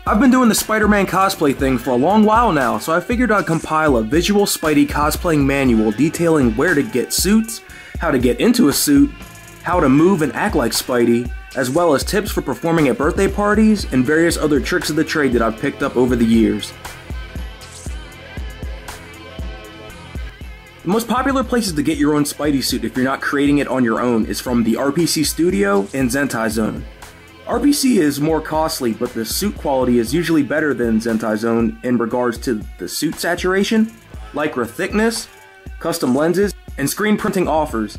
I've been doing the Spider-Man cosplay thing for a long while now, so I figured I'd compile a visual Spidey cosplaying manual detailing where to get suits, how to get into a suit, how to move and act like Spidey, as well as tips for performing at birthday parties and various other tricks of the trade that I've picked up over the years. The most popular places to get your own Spidey suit if you're not creating it on your own is from the RPC Studio and Zentai Zone. RPC is more costly, but the suit quality is usually better than Zentai Zone in regards to the suit saturation, lycra thickness, custom lenses, and screen printing offers.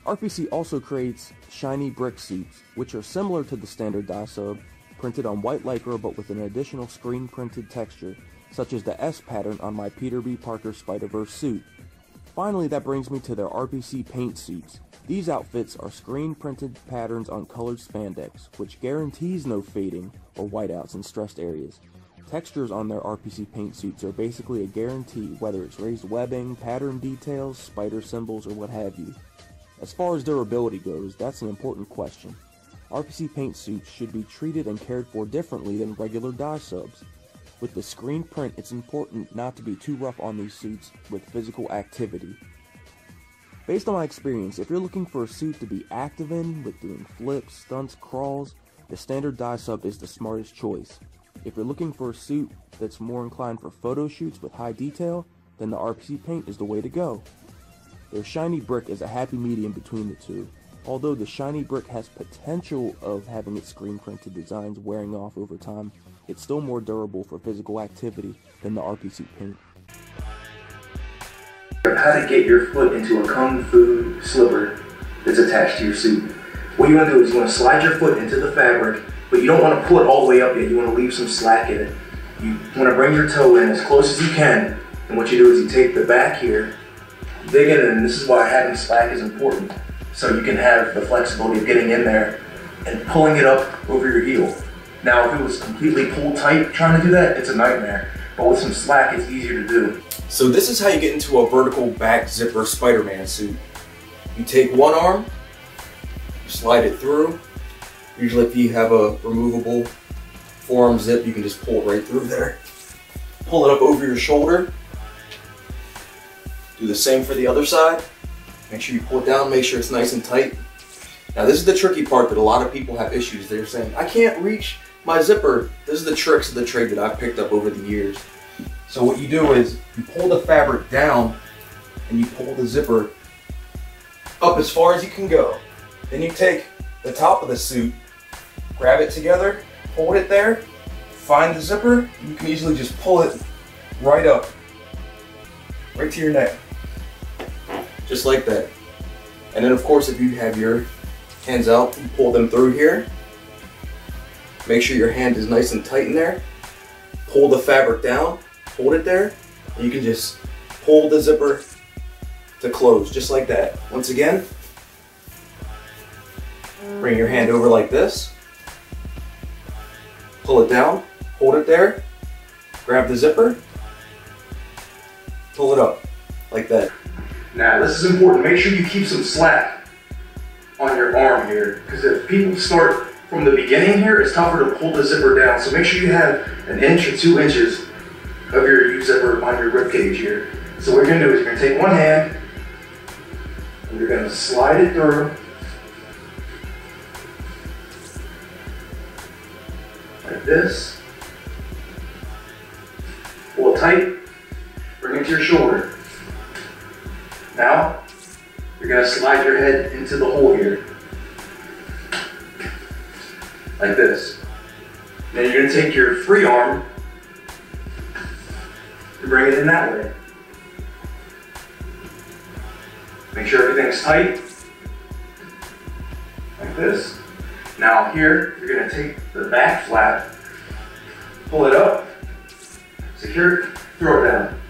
RPC also creates shiny brick suits, which are similar to the standard dye sub, printed on white lycra but with an additional screen printed texture, such as the S pattern on my Peter B. Parker Spider-Verse suit. Finally, that brings me to their RPC paint suits. These outfits are screen printed patterns on colored spandex, which guarantees no fading or whiteouts in stressed areas. Textures on their RPC paint suits are basically a guarantee, whether it's raised webbing, pattern details, spider symbols, or what have you. As far as durability goes, that's an important question. RPC paint suits should be treated and cared for differently than regular dye subs. With the screen print, it's important not to be too rough on these suits with physical activity. Based on my experience, if you're looking for a suit to be active in, with doing flips, stunts, crawls, the standard dye sub is the smartest choice. If you're looking for a suit that's more inclined for photo shoots with high detail, then the RPC paint is the way to go. Their shiny brick is a happy medium between the two. Although the shiny brick has potential of having its screen printed designs wearing off over time, it's still more durable for physical activity than the RPC paint. How to get your foot into a kung fu slipper that's attached to your suit. What you want to do is you want to slide your foot into the fabric, but you don't want to pull it all the way up yet. You want to leave some slack in it. You want to bring your toe in as close as you can, and what you do is you take the back here, dig in, and this is why having slack is important, so you can have the flexibility of getting in there and pulling it up over your heel. Now, if it was completely pulled tight trying to do that, it's a nightmare, but with some slack, it's easier to do. So this is how you get into a vertical back zipper Spider-Man suit. You take one arm, slide it through. Usually if you have a removable forearm zip, you can just pull it right through there. Pull it up over your shoulder. Do the same for the other side. Make sure you pull it down, make sure it's nice and tight. Now this is the tricky part that a lot of people have issues. They're saying, I can't reach my zipper. This is the tricks of the trade that I've picked up over the years. So what you do is you pull the fabric down and you pull the zipper up as far as you can go. Then you take the top of the suit, grab it together, hold it there, find the zipper, and you can easily just pull it right up, right to your neck. Just like that. And then of course if you have your hands out, you pull them through here. Make sure your hand is nice and tight in there. Pull the fabric down. Hold it there, and you can just pull the zipper to close, just like that. Once again, bring your hand over like this, pull it down, hold it there, grab the zipper, pull it up, like that. Now this is important, make sure you keep some slack on your arm here, because if people start from the beginning here, it's tougher to pull the zipper down, so make sure you have an inch or 2 inches of your U-zipper on your rib cage here. So what you're going to do is you're going to take one hand and you're going to slide it through like this. Pull it tight, bring it to your shoulder. Now you're going to slide your head into the hole here like this. Then you're going to take your free arm and bring it in that way. Make sure everything's tight, like this. Now here, you're going to take the back flap, pull it up, secure it, throw it down.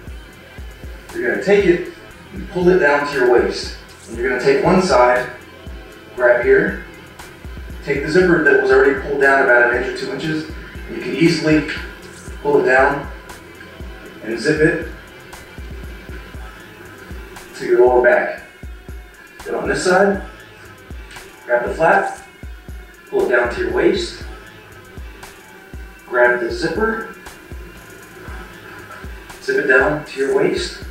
You're going to take it and pull it down to your waist. And you're going to take one side, grab here, take the zipper that was already pulled down about 1 inch or 2 inches, and you can easily pull it down and zip it to your lower back. Then on this side, grab the flap, pull it down to your waist, grab the zipper, zip it down to your waist,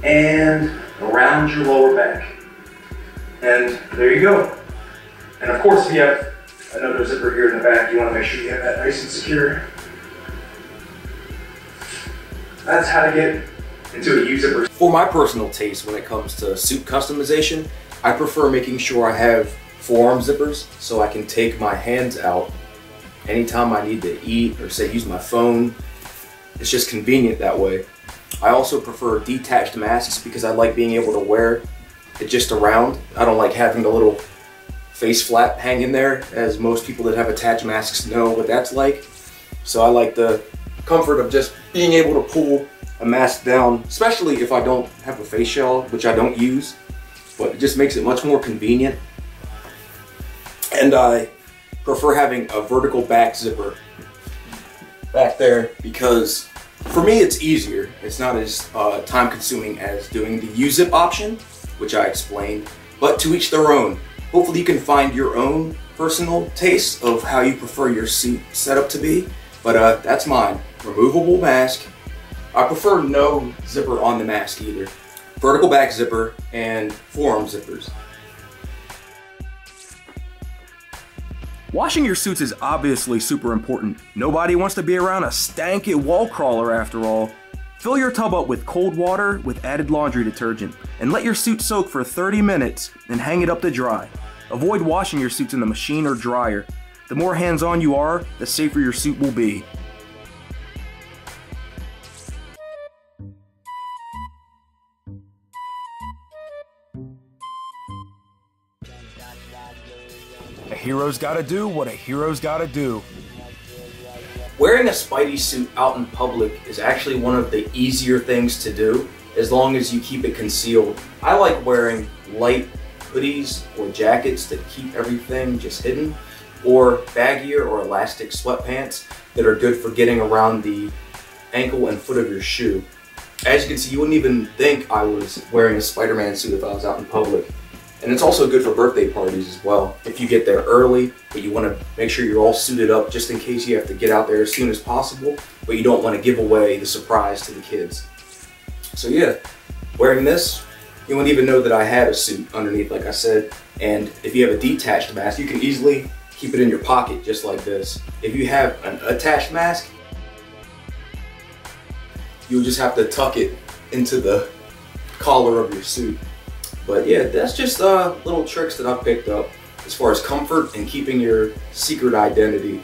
and around your lower back. And there you go. And of course, if you have another zipper here in the back, you want to make sure you have that nice and secure. That's how to get into a U-zipper. For my personal taste when it comes to suit customization, I prefer making sure I have forearm zippers so I can take my hands out anytime I need to eat or say use my phone. It's just convenient that way. I also prefer detached masks because I like being able to wear it just around. I don't like having the little face flap hanging there, as most people that have attached masks know what that's like. So I like the comfort of just being able to pull a mask down, especially if I don't have a face shell, which I don't use, but it just makes it much more convenient. And I prefer having a vertical back zipper back there because for me it's easier. It's not as time consuming as doing the U-zip option, which I explained, but to each their own. Hopefully you can find your own personal taste of how you prefer your suit setup to be, but that's mine. Removable mask. I prefer no zipper on the mask either. Vertical back zipper and forearm zippers. Washing your suits is obviously super important. Nobody wants to be around a stanky wall crawler after all. Fill your tub up with cold water with added laundry detergent and let your suit soak for 30 minutes and hang it up to dry. Avoid washing your suits in the machine or dryer. The more hands-on you are, the safer your suit will be. A hero's gotta do what a hero's gotta do. Wearing a Spidey suit out in public is actually one of the easier things to do, as long as you keep it concealed. I like wearing light hoodies or jackets that keep everything just hidden, or baggier or elastic sweatpants that are good for getting around the ankle and foot of your shoe. As you can see, you wouldn't even think I was wearing a Spider-Man suit if I was out in public. And it's also good for birthday parties as well. If you get there early, but you want to make sure you're all suited up just in case you have to get out there as soon as possible, but you don't want to give away the surprise to the kids. So yeah, wearing this, you wouldn't even know that I had a suit underneath, like I said. And if you have a detached mask, you can easily keep it in your pocket just like this. If you have an attached mask, you'll just have to tuck it into the collar of your suit. But yeah, that's just little tricks that I picked up as far as comfort and keeping your secret identity.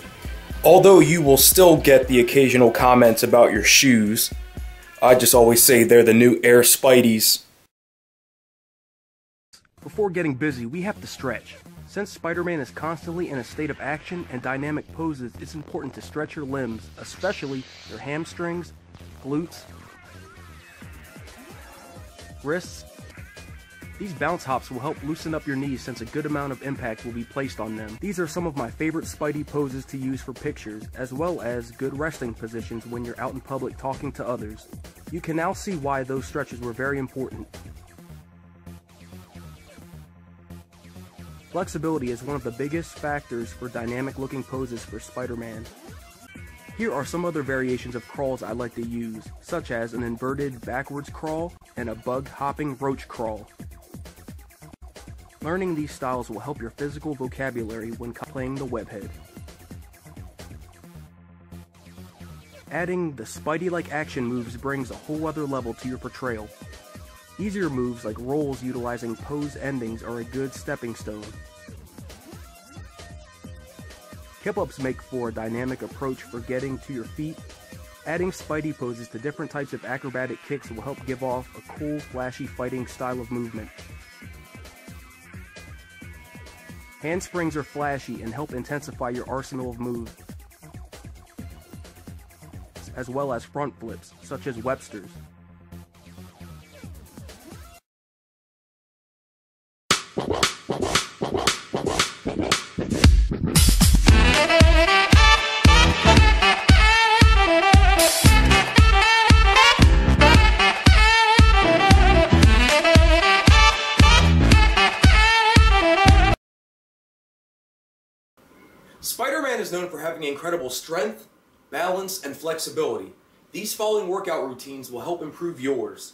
Although you will still get the occasional comments about your shoes, I just always say they're the new Air Spideys. Before getting busy, we have to stretch. Since Spider-Man is constantly in a state of action and dynamic poses, it's important to stretch your limbs, especially your hamstrings, glutes, wrists. These bounce hops will help loosen up your knees since a good amount of impact will be placed on them. These are some of my favorite Spidey poses to use for pictures, as well as good resting positions when you're out in public talking to others. You can now see why those stretches were very important. Flexibility is one of the biggest factors for dynamic looking poses for Spider-Man. Here are some other variations of crawls I like to use, such as an inverted backwards crawl and a bug hopping roach crawl. Learning these styles will help your physical vocabulary when playing the webhead. Adding the Spidey-like action moves brings a whole other level to your portrayal. Easier moves like rolls utilizing pose endings are a good stepping stone. Hip-ups make for a dynamic approach for getting to your feet. Adding Spidey poses to different types of acrobatic kicks will help give off a cool, flashy fighting style of movement. Handsprings are flashy and help intensify your arsenal of moves, as well as front flips, such as Webster's. Spider-Man is known for having incredible strength, balance, and flexibility. These following workout routines will help improve yours.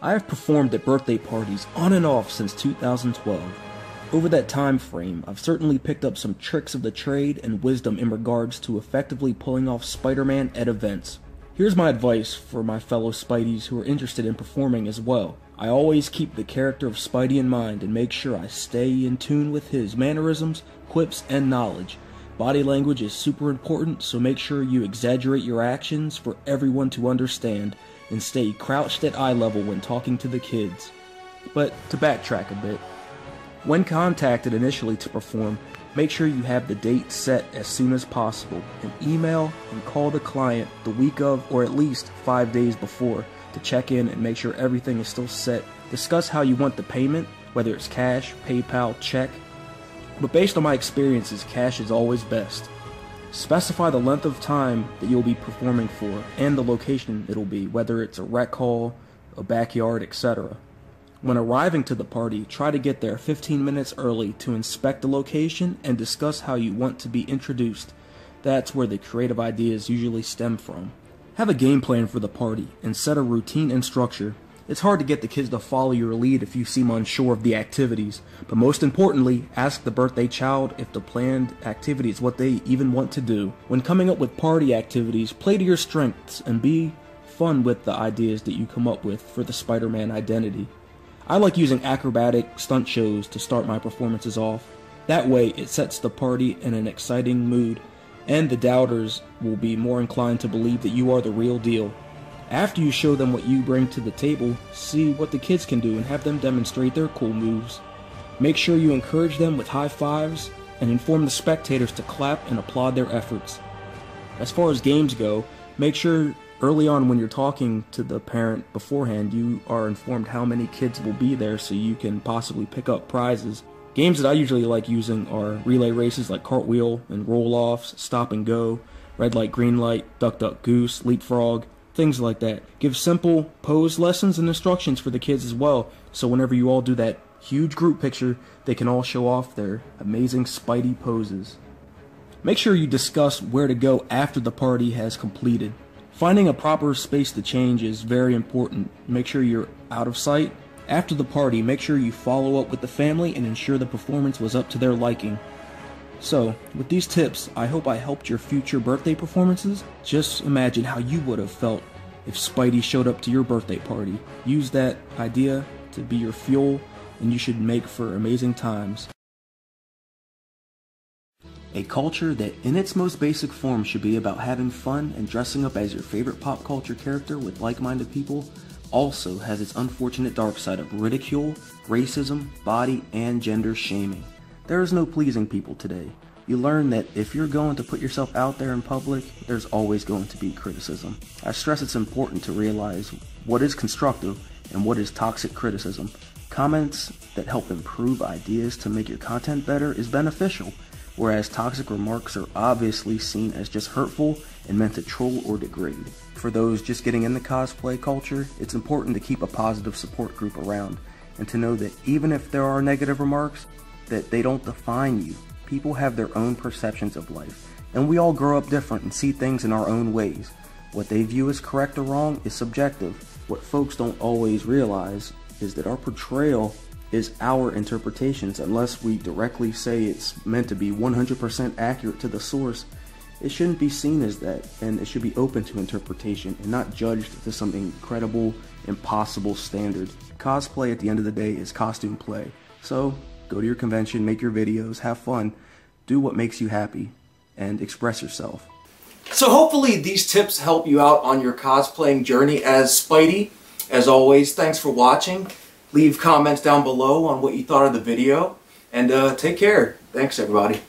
I have performed at birthday parties on and off since 2012. Over that time frame, I've certainly picked up some tricks of the trade and wisdom in regards to effectively pulling off Spider-Man at events. Here's my advice for my fellow Spideys who are interested in performing as well. I always keep the character of Spidey in mind and make sure I stay in tune with his mannerisms, quips, and knowledge. Body language is super important, so make sure you exaggerate your actions for everyone to understand and stay crouched at eye level when talking to the kids. But to backtrack a bit, when contacted initially to perform, make sure you have the date set as soon as possible and email and call the client the week of or at least 5 days before to check in and make sure everything is still set. Discuss how you want the payment, whether it's cash, PayPal, check, but based on my experiences, cash is always best. Specify the length of time that you'll be performing for and the location it'll be, whether it's a rec hall, a backyard, etc. When arriving to the party, try to get there 15 minutes early to inspect the location and discuss how you want to be introduced. That's where the creative ideas usually stem from. Have a game plan for the party and set a routine and structure. It's hard to get the kids to follow your lead if you seem unsure of the activities, but most importantly, ask the birthday child if the planned activity is what they even want to do. When coming up with party activities, play to your strengths and be fun with the ideas that you come up with for the Spider-Man identity. I like using acrobatic stunt shows to start my performances off. That way, it sets the party in an exciting mood, and the doubters will be more inclined to believe that you are the real deal. After you show them what you bring to the table, see what the kids can do and have them demonstrate their cool moves. Make sure you encourage them with high fives and inform the spectators to clap and applaud their efforts. As far as games go, make sure early on when you're talking to the parent beforehand, you are informed how many kids will be there so you can possibly pick up prizes. Games that I usually like using are relay races like cartwheel and roll-offs, stop and go, red light, green light, duck, duck, goose, leapfrog, things like that. Give simple pose lessons and instructions for the kids as well, so whenever you all do that huge group picture, they can all show off their amazing Spidey poses. Make sure you discuss where to go after the party has completed. Finding a proper space to change is very important. Make sure you're out of sight. After the party, make sure you follow up with the family and ensure the performance was up to their liking. So, with these tips, I hope I helped your future birthday performances. Just imagine how you would have felt if Spidey showed up to your birthday party. Use that idea to be your fuel, and you should make for amazing times. A culture that in its most basic form should be about having fun and dressing up as your favorite pop culture character with like-minded people also has its unfortunate dark side of ridicule, racism, body, and gender shaming. There is no pleasing people today. You learn that if you're going to put yourself out there in public, there's always going to be criticism. I stress it's important to realize what is constructive and what is toxic criticism. Comments that help improve ideas to make your content better is beneficial, whereas toxic remarks are obviously seen as just hurtful and meant to troll or degrade. For those just getting into cosplay culture, it's important to keep a positive support group around, and to know that even if there are negative remarks, that they don't define you. People have their own perceptions of life, and we all grow up different and see things in our own ways. What they view as correct or wrong is subjective. What folks don't always realize is that our portrayal is our interpretations. Unless we directly say it's meant to be 100% accurate to the source, it shouldn't be seen as that, and it should be open to interpretation and not judged to some incredible, impossible standard. Cosplay at the end of the day is costume play. So go to your convention, make your videos, have fun, do what makes you happy, and express yourself. So hopefully these tips help you out on your cosplaying journey as Spidey. As always, thanks for watching. Leave comments down below on what you thought of the video. And take care. Thanks, everybody.